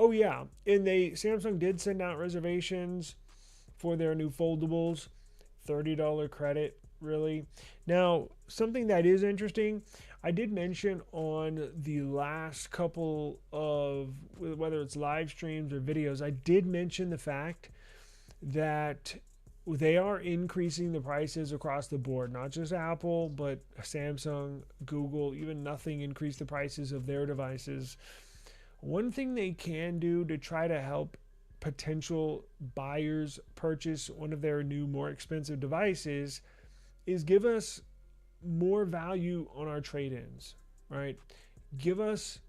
Oh yeah, and Samsung did send out reservations for their new foldables, $30 credit, really. Now, something that is interesting, I did mention on the last couple of, whether it's live streams or videos, I did mention the fact that they are increasing the prices across the board, not just Apple, but Samsung, Google, even Nothing increased the prices of their devices. One thing they can do to try to help potential buyers purchase one of their new, more expensive devices is give us more value on our trade ins, right? Give us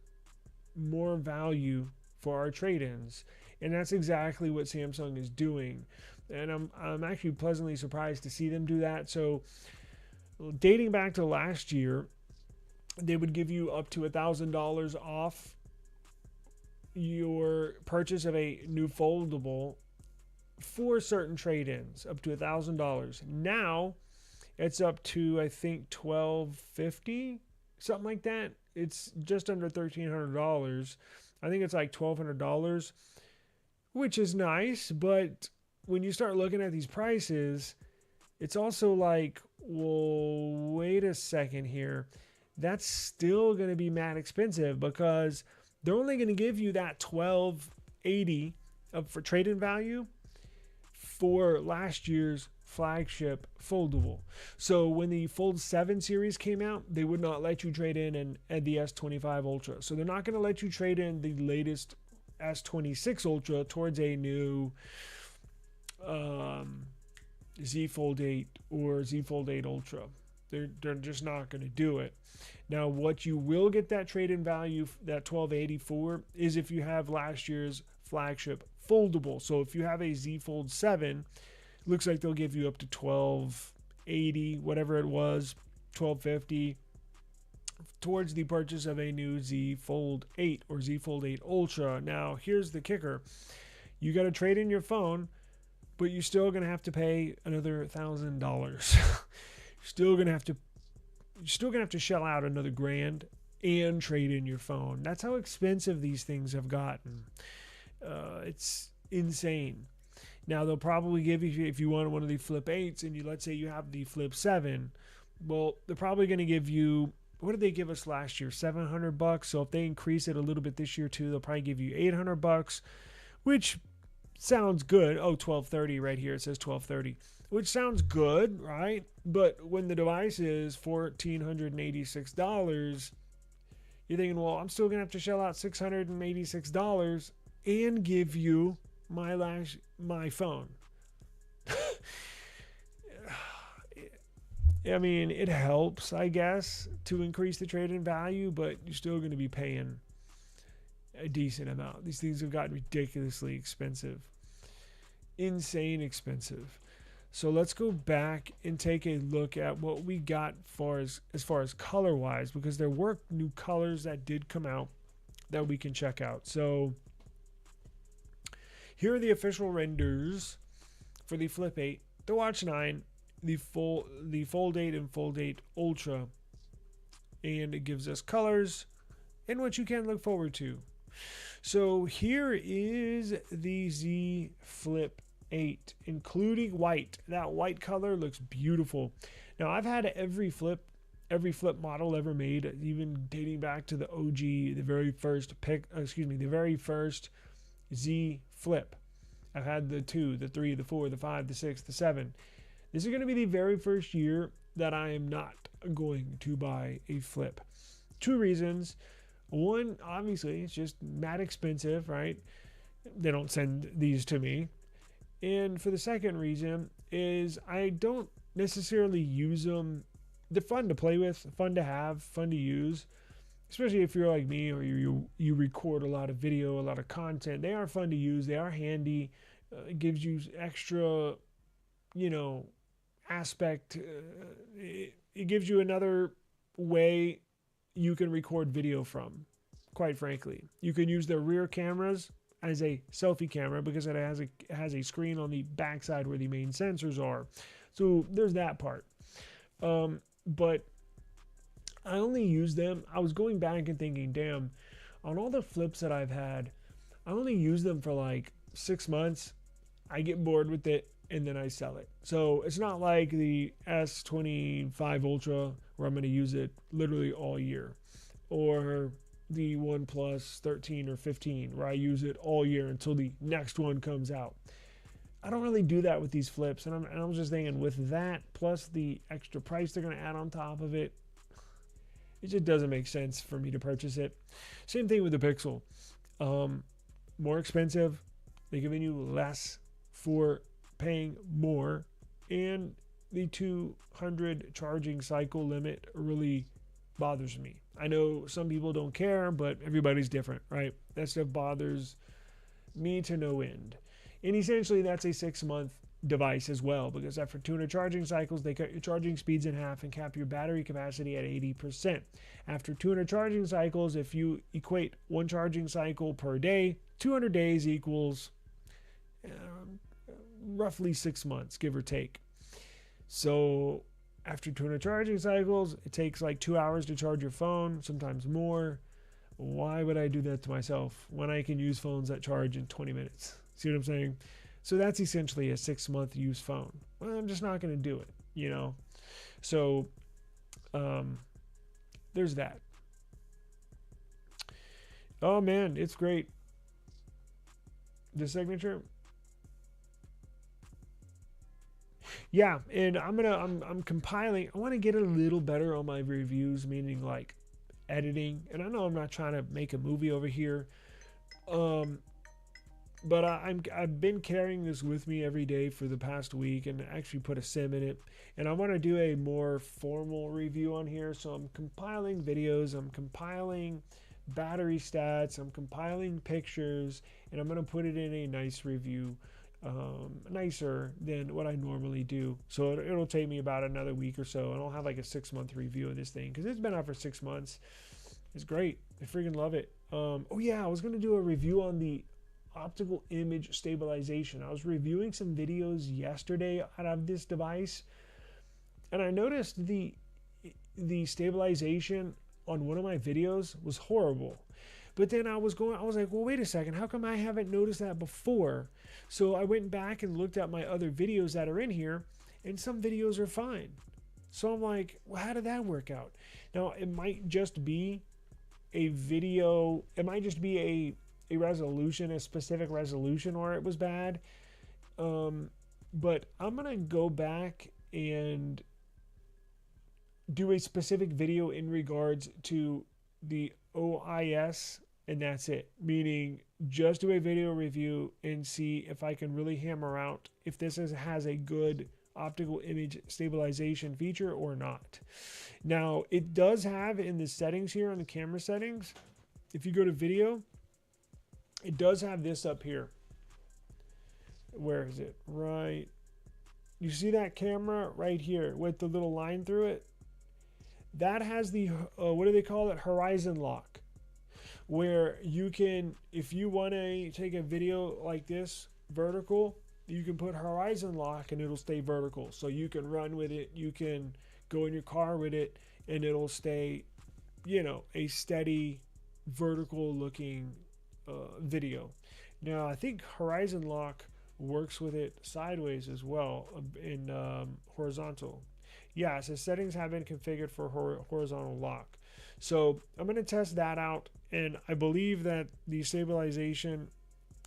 more value for our trade ins. And that's exactly what Samsung is doing. And I'm actually pleasantly surprised to see them do that. So, dating back to last year, they would give you up to $1,000 off your purchase of a new foldable for certain trade-ins, up to $1,000. Now it's up to, I think, $1,250, something like that. It's just under $1,300. I think it's like $1,200, which is nice, but when you start looking at these prices, it's also like, well, wait a second here. That's still going to be mad expensive because they're only going to give you that $1,280 for trade-in value for last year's flagship foldable. So when the Fold 7 series came out, they would not let you trade in the S25 Ultra. So they're not going to let you trade in the latest S26 Ultra towards a new Z Fold 8 or Z Fold 8 Ultra. They're just not going to do it. Now, what you will get that trade-in value, that $1,280 for, is if you have last year's flagship foldable. So if you have a Z Fold 7, looks like they'll give you up to $1,280, whatever it was, $1,250, towards the purchase of a new Z Fold 8 or Z Fold 8 Ultra. Now, here's the kicker. You got to trade in your phone, but you're still going to have to pay another $1,000. Still gonna have to shell out another $1,000 and trade in your phone. That's how expensive these things have gotten. It's insane. Now they'll probably give you, if you want one of the Flip 8s and let's say you have the Flip 7, well, they're probably going to give you, what did they give us last year? $700. So if they increase it a little bit this year too, they'll probably give you $800, which sounds good. Oh, $1,230 right here. It says $1,230, which sounds good, right? But when the device is $1,486, you're thinking, well, I'm still gonna have to shell out $686 and give you my phone. I mean, it helps, I guess, to increase the trade-in value, but you're still going to be paying a decent amount. These things have gotten ridiculously expensive. Insane expensive. So let's go back and take a look at what we got as far as color wise, because there were new colors that did come out that we can check out. So here are the official renders for the Flip 8, the Watch 9, the Fold 8 and Fold 8 Ultra, and it gives us colors and what you can look forward to. So here is the Z Flip 8, including white. That white color looks beautiful. Now I've had every flip model ever made, even dating back to the OG, the very first Z Flip. I've had the 2, the 3, the 4, the 5, the 6, the 7. This is going to be the very first year that I am not going to buy a Flip. 2 reasons. One, obviously, it's just mad expensive, right? They don't send these to me. And for the second reason is I don't necessarily use them. They're fun to play with, fun to have, fun to use, especially if you're like me or you record a lot of video, a lot of content. They are fun to use. They are handy. It gives you extra, aspect. It gives you another way you can record video from, quite frankly. You can use their rear cameras as a selfie camera because it has a screen on the backside where the main sensors are. So there's that part. But I only use them. I was going back and thinking, damn, on all the flips that I've had, I only use them for like 6 months. I get bored with it and then I sell it. So it's not like the S25 Ultra where I'm going to use it literally all year, or the OnePlus 13 or 15 where I use it all year until the next one comes out. I don't really do that with these flips, and I'm just thinking with that plus the extra price they're going to add on top of it, it just doesn't make sense for me to purchase it. Same thing with the Pixel. More expensive, they're giving you less for paying more, and the 200 charging cycle limit really bothers me. I know some people don't care, but everybody's different, right? That stuff bothers me to no end. And essentially that's a 6-month device as well, because after 200 charging cycles, they cut your charging speeds in half and cap your battery capacity at 80%. After 200 charging cycles, if you equate one charging cycle per day, 200 days equals roughly 6 months, give or take. So after 200 charging cycles, it takes like 2 hours to charge your phone, sometimes more. Why would I do that to myself when I can use phones that charge in 20 minutes? See what I'm saying? So that's essentially a 6-month use phone. Well, I'm just not going to do it, you know? So there's that. Oh man, it's great. The signature. Yeah, and I'm compiling. I want to get a little better on my reviews, meaning like editing. And I know I'm not trying to make a movie over here. But I've been carrying this with me every day for the past week, and actually put a sim in it. And I want to do a more formal review on here. So I'm compiling videos, I'm compiling battery stats, I'm compiling pictures, and I'm going to put it in a nice review, nicer than what I normally do. So it'll take me about another week or so, and I'll have like a 6-month review of this thing because it's been out for 6 months. It's great. I freaking love it. Oh yeah, I was going to do a review on the optical image stabilization. I was reviewing some videos yesterday out of this device, and I noticed the stabilization on one of my videos was horrible. But then I was like, well, wait a second, how come I haven't noticed that before? So I went back and looked at my other videos that are in here, and some videos are fine. So I'm like, well, how did that work out? Now, it might just be a video, it might just be a resolution, a specific resolution, or it was bad. But I'm gonna go back and do a specific video in regards to the OIS, and that's it. Meaning just do a video review and see if I can really hammer out if this has a good optical image stabilization feature or not. Now, it does have in the settings here on the camera settings, if you go to video, it does have this up here. Where is it? Right. You see that camera right here with the little line through it? That has the, what do they call it? Horizon lock. Where you can, if you want to take a video like this, vertical, you can put horizon lock and it'll stay vertical. So you can run with it. You can go in your car with it and it'll stay, you know, a steady vertical looking video. Now I think horizon lock works with it sideways as well in horizontal. Yeah, so settings have been configured for horizontal lock. So I'm going to test that out, and I believe that the stabilization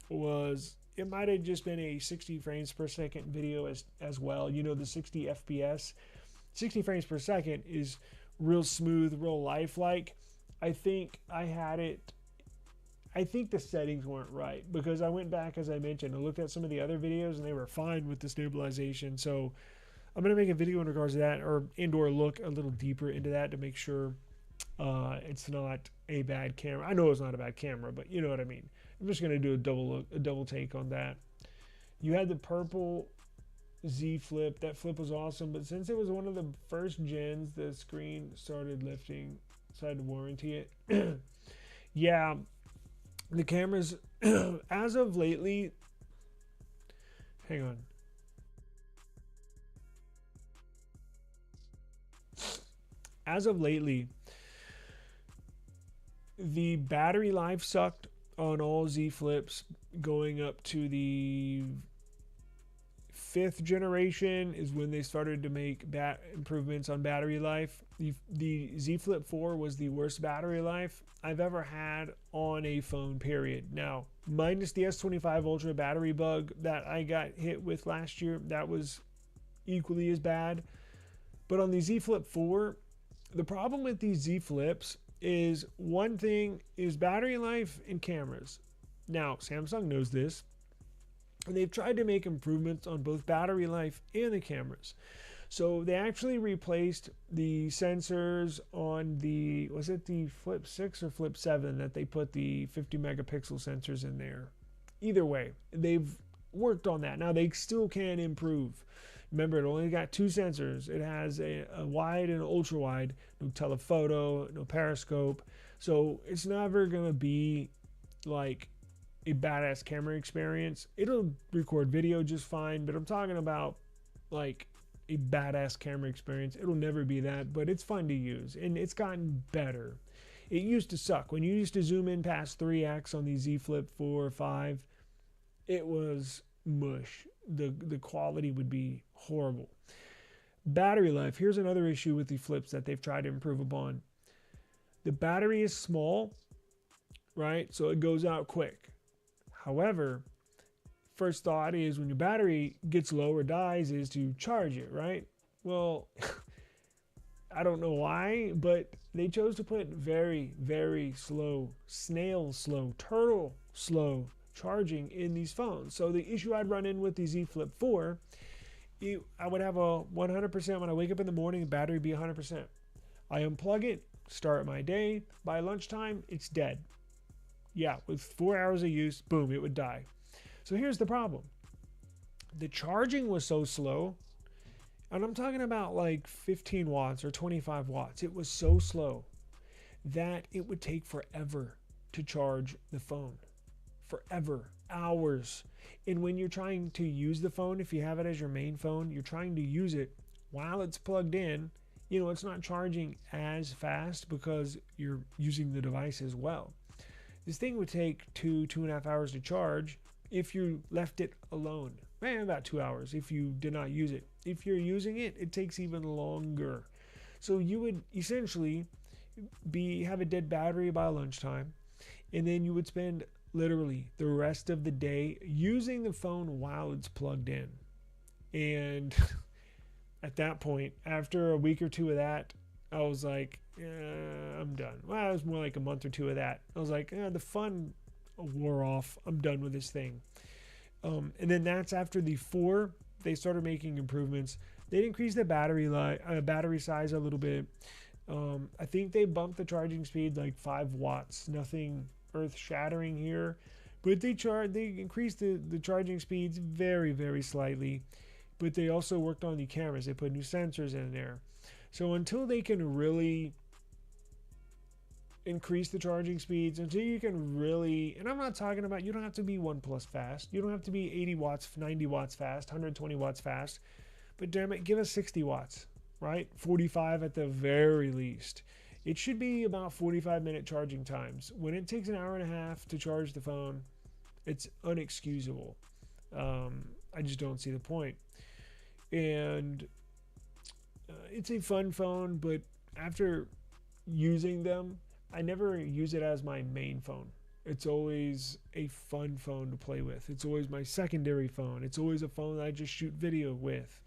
was, it might have just been a 60 frames per second video as well. You know, the 60 FPS, 60 frames per second is real smooth, real lifelike. I think I had it, I think the settings weren't right, because I went back, as I mentioned, and looked at some of the other videos and they were fine with the stabilization. So I'm going to make a video in regards to that, or look a little deeper into that to make sure it's not a bad camera. I know it's not a bad camera, but you know what I mean. I'm just going to do a double take on that. You had the purple Z Flip. That flip was awesome, but since it was one of the first gens, the screen started lifting, so I had to warranty it. Yeah, the cameras, as of lately, hang on. As of lately, the battery life sucked on all Z Flips going up to the 5th generation is when they started to make improvements on battery life. The Z Flip 4 was the worst battery life I've ever had on a phone, period. Now, minus the S25 Ultra battery bug that I got hit with last year, that was equally as bad. But on the Z Flip 4, the problem with these Z Flips is, one thing is battery life and cameras. Now, Samsung knows this, and they've tried to make improvements on both battery life and the cameras. So they actually replaced the sensors on the, was it the Flip 6 or Flip 7 that they put the 50 megapixel sensors in there? Either way, they've worked on that. Now they still can improve. Remember, it only got 2 sensors. It has a wide and an ultra wide, no telephoto, no periscope. So it's never going to be like a badass camera experience. It'll record video just fine, but I'm talking about like a badass camera experience. It'll never be that, but it's fun to use, and it's gotten better. It used to suck. When you used to zoom in past 3x on the Z Flip 4 or 5, it was mush. The quality would be horrible. Battery life. Here's another issue with the Flips that they've tried to improve upon. The battery is small, right? So it goes out quick. However, first thought is when your battery gets low or dies is to charge it, right? Well, I don't know why, but they chose to put very, very slow, snail slow, turtle slow charging in these phones. So the issue I'd run in with the Z Flip 4, I would have a 100% when I wake up in the morning, the battery would be 100%. I unplug it, start my day. By lunchtime, it's dead. Yeah, with 4 hours of use, boom, it would die. So here's the problem. The charging was so slow, and I'm talking about like 15 watts or 25 watts. It was so slow that it would take forever to charge the phone. Forever, hours. And when you're trying to use the phone, if you have it as your main phone, you're trying to use it while it's plugged in, you know, it's not charging as fast because you're using the device as well. This thing would take 2.5 hours to charge if you left it alone. About 2 hours if you did not use it. If you're using it, it takes even longer. So you would essentially have a dead battery by lunchtime, and then you would spend literally the rest of the day using the phone while it's plugged in. And at that point, after a week or two of that, I was like, I'm done. Well, it was more like a month or two of that. I was like, the fun wore off. I'm done with this thing. And then that's after the 4, they started making improvements. They increased the battery size a little bit. I think they bumped the charging speed like 5 watts. Nothing earth-shattering here, but they increased the charging speeds very, very slightly. But they also worked on the cameras. They put new sensors in there. So until they can really increase the charging speeds, until you can really, and I'm not talking about, you don't have to be OnePlus fast. You don't have to be 80 watts, 90 watts fast, 120 watts fast. But damn it, give us 60 watts, right? 45 at the very least. It should be about 45-minute charging times. When it takes an hour and a half to charge the phone, it's unexcusable. I just don't see the point. And it's a fun phone, but after using them, I never use it as my main phone. It's always a fun phone to play with. It's always my secondary phone. It's always a phone that I just shoot video with.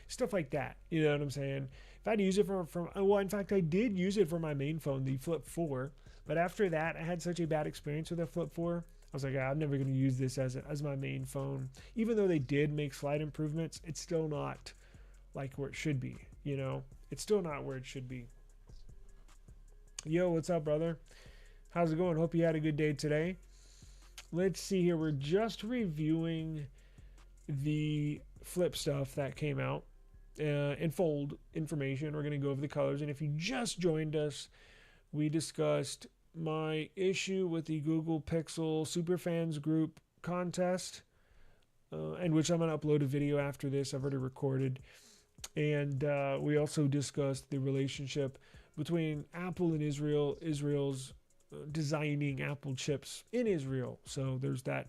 Stuff like that. You know what I'm saying? If I'd use it well, in fact, I did use it for my main phone, the Flip 4. But after that, I had such a bad experience with the Flip 4. I was like, I'm never going to use this as my main phone. Even though they did make slight improvements, it's still not like where it should be. You know, it's still not where it should be. Yo, what's up, brother? How's it going? Hope you had a good day today. Let's see here. We're just reviewing the Flip stuff that came out and fold information. We're going to go over the colors. And if you just joined us, we discussed my issue with the Google Pixel Superfans group contest, and which I'm going to upload a video after this. I've already recorded. And we also discussed the relationship between Apple and Israel's designing Apple chips in Israel. So there's that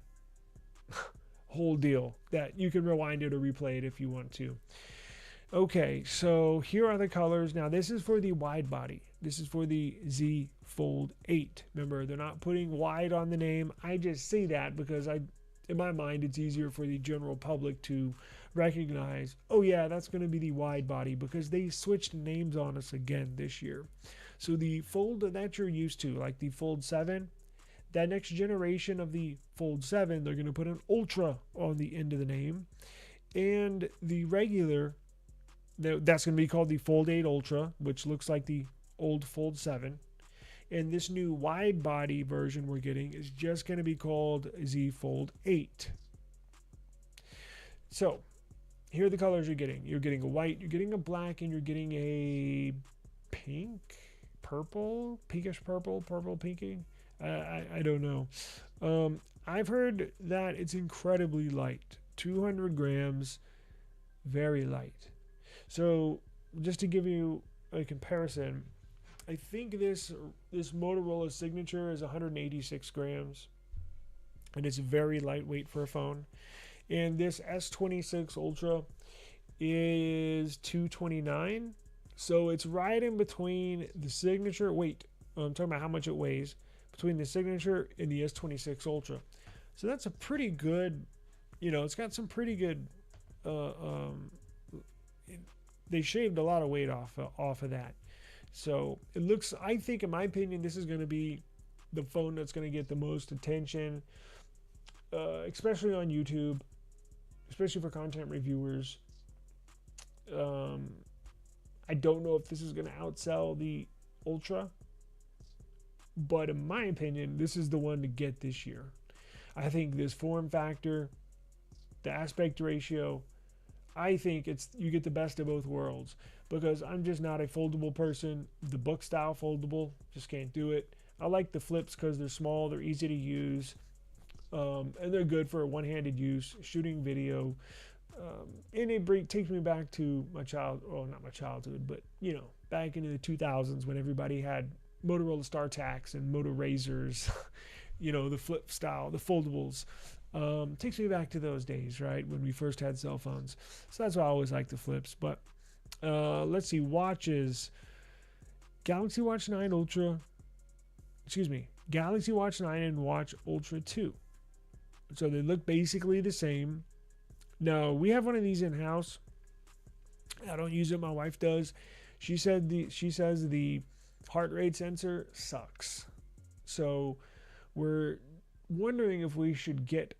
whole deal that you can rewind it or replay it if you want to. Okay, so here are the colors. Now this is for the wide body. This is for the Z Fold 8. Remember, they're not putting wide on the name. I just say that because in my mind, it's easier for the general public to recognize, oh yeah, that's going to be the wide body, because they switched names on us again this year. So the Fold that you're used to, like the Fold 7, that next generation of the Fold 7, they're going to put an Ultra on the end of the name. And the regular, that's going to be called the Fold 8 Ultra, which looks like the old Fold 7. And this new wide body version we're getting is just going to be called Z Fold 8. So here are the colors you're getting. You're getting a white, you're getting a black, and you're getting a pink, purple, pinkish purple, purple pinky. I don't know. I've heard that it's incredibly light. 200 grams, very light. So just to give you a comparison, I think this Motorola Signature is 186 grams, and it's very lightweight for a phone. And this S26 Ultra is 229, so it's right in between the Signature. Wait, I'm talking about how much it weighs between the Signature and the S26 Ultra. So that's a pretty good, it's got some pretty good. They shaved a lot of weight off of that. So it looks, I think, in my opinion, this is going to be the phone that's going to get the most attention, especially on YouTube, especially for content reviewers. I don't know if this is going to outsell the Ultra, but in my opinion, this is the one to get this year. I think this form factor, the aspect ratio, I think you get the best of both worlds, because I'm just not a foldable person. The book style foldable, just can't do it. I like the flips because they're small, they're easy to use, and they're good for one-handed use, shooting video. And it takes me back to not my childhood, but back into the 2000s when everybody had Motorola StarTACs and Moto Razors, the flip style, the foldables. Takes me back to those days, right, when we first had cell phones. So that's why I always like the flips. But let's see, watches. Galaxy Watch 9 Ultra. Galaxy Watch 9 and Watch Ultra 2. So they look basically the same. Now, we have one of these in-house. I don't use it. My wife does. She says the heart rate sensor sucks. So we're wondering if we should get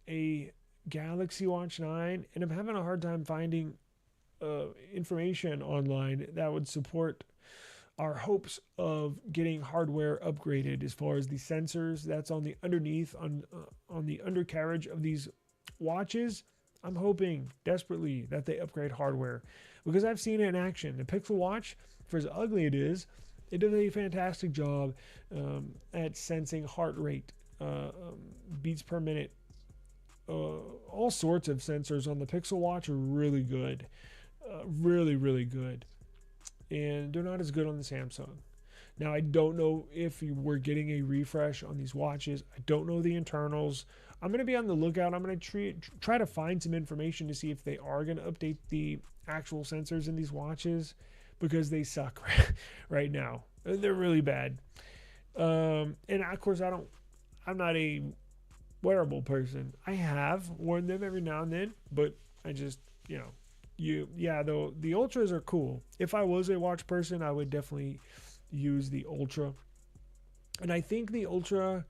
a Galaxy Watch 9, and I'm having a hard time finding information online that would support our hopes of getting hardware upgraded as far as the sensors that's on the underneath on the undercarriage of these watches. I'm hoping desperately that they upgrade hardware, because I've seen it in action. The Pixel Watch, for as ugly it is, it does a fantastic job at sensing heart rate, beats per minute. All sorts of sensors on the Pixel Watch are really good, really good, and they're not as good on the Samsung. Now, I don't know if we're getting a refresh on these watches. I don't know the internals. I'm going to be on the lookout. I'm going to try to find some information to see if they are going to update the actual sensors in these watches, because they suck right now. They're really bad. And of course, I'm not a wearable person. I have worn them every now and then, but I just, though the Ultras are cool. If I was a watch person, I would definitely use the Ultra. And I think the Ultra,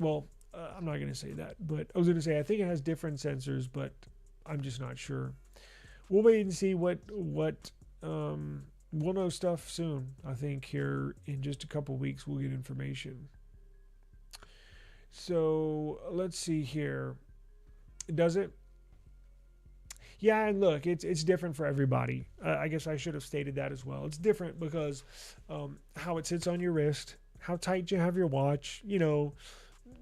I'm not going to say that, but I was going to say I think it has different sensors, but I'm just not sure. We'll wait and see what we'll know stuff soon. I think here in just a couple weeks we'll get information. So let's see here. Does it? Yeah, and look, it's different for everybody. I guess I should have stated that as well. It's different because how it sits on your wrist, how tight you have your watch,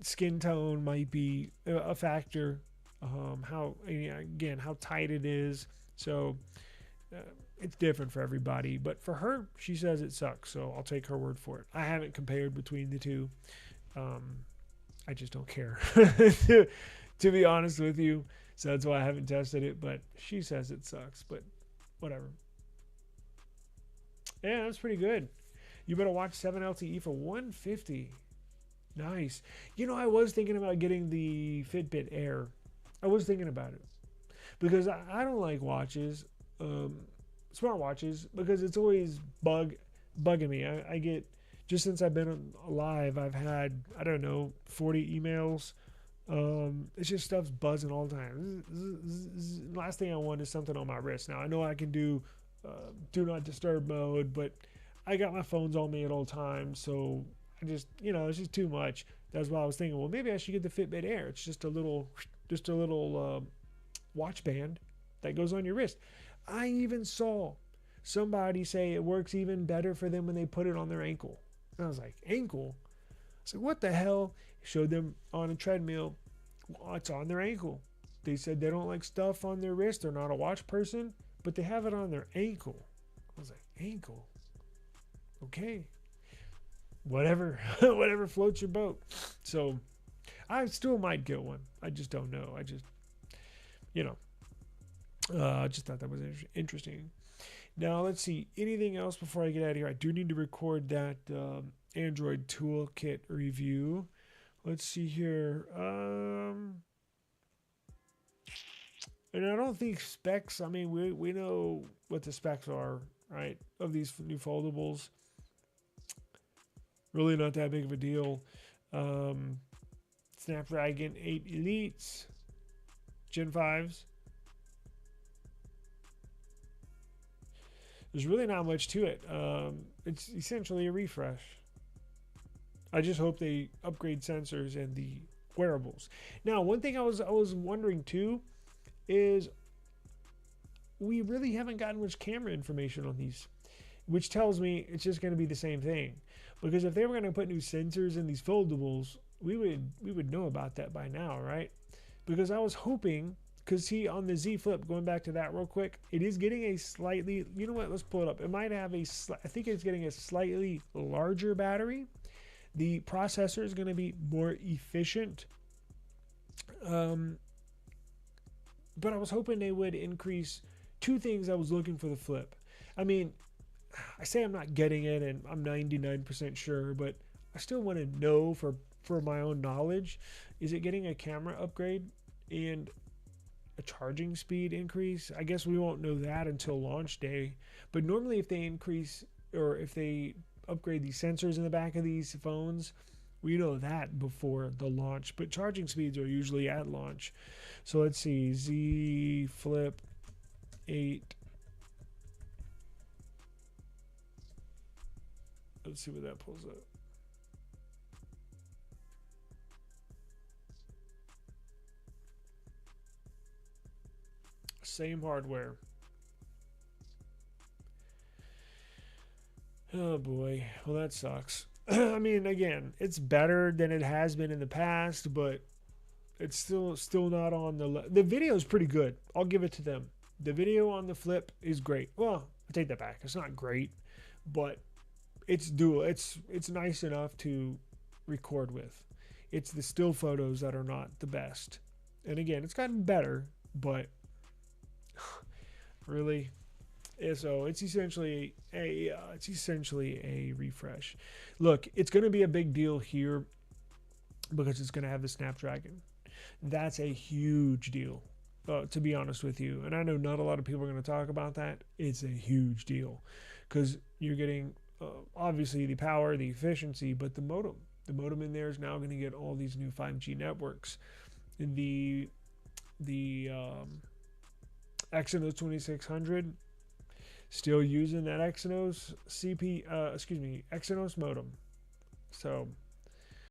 skin tone might be a factor. How tight it is. So it's different for everybody. But for her, she says it sucks, so I'll take her word for it. I haven't compared between the two. I just don't care, to be honest with you. So that's why I haven't tested it. But she says it sucks. But whatever. Yeah, that's pretty good. You better watch 7 LTE for 150. Nice. You know, I was thinking about getting the Fitbit Air. I was thinking about it because I don't like watches, smart watches, because it's always bugging me. I get, just since I've been alive, I've had, I don't know, 40 emails. It's just stuff's buzzing all the time. Last thing I want is something on my wrist. Now I know I can do do not disturb mode, but I got my phones on me at all times, so I just, it's just too much. That's why I was thinking, well, maybe I should get the Fitbit Air. It's just a little watch band that goes on your wrist. I even saw somebody say it works even better for them when they put it on their ankle. And I was like, ankle? I said, what the hell? Showed them on a treadmill. Well, it's on their ankle. They said they don't like stuff on their wrist. They're not a watch person, but they have it on their ankle. I was like, ankle? Okay. Whatever floats your boat. So I still might get one. I just don't know. I just thought that was interesting. Now let's see. Anything else before I get out of here? I do need to record that Android Toolkit review. Let's see here. And I don't think specs. I mean, we know what the specs are, right? Of these new foldables. Really not that big of a deal. Snapdragon 8 Elites, Gen 5s. There's really not much to it. It's essentially a refresh. I just hope they upgrade sensors and the wearables. Now, one thing I was wondering too is we really haven't gotten much camera information on these, which tells me it's just going to be the same thing. Because if they were going to put new sensors in these foldables, we would know about that by now, right? Because I was hoping, because see, on the Z Flip, going back to that real quick, it is getting a slightly, you know what, let's pull it up. It might have I think it's getting a slightly larger battery. The processor is going to be more efficient. But I was hoping they would increase two things I was looking for the Flip. I mean, I say I'm not getting it, and I'm 99% sure, but I still want to know for my own knowledge. Is it getting a camera upgrade and a charging speed increase? I guess we won't know that until launch day. But normally if they increase, or if they upgrade the sensors in the back of these phones, we know that before the launch. But charging speeds are usually at launch. So let's see, Z Flip 8. Let's see what that pulls up. Same hardware. Oh boy. Well, that sucks. I mean, again, it's better than it has been in the past, but it's still not on the video is pretty good. I'll give it to them. The video on the Flip is great. Well, I take that back. It's not great, but it's dual. It's nice enough to record with. It's the still photos that are not the best. And again, it's gotten better, but really, so it's essentially a refresh. Look, it's going to be a big deal here because it's going to have the Snapdragon. That's a huge deal, to be honest with you. And I know not a lot of people are going to talk about that. It's a huge deal because you're getting obviously the power, the efficiency, but the modem in there is now going to get all these new 5G networks. The Exynos 2600 still using that Exynos Exynos modem. So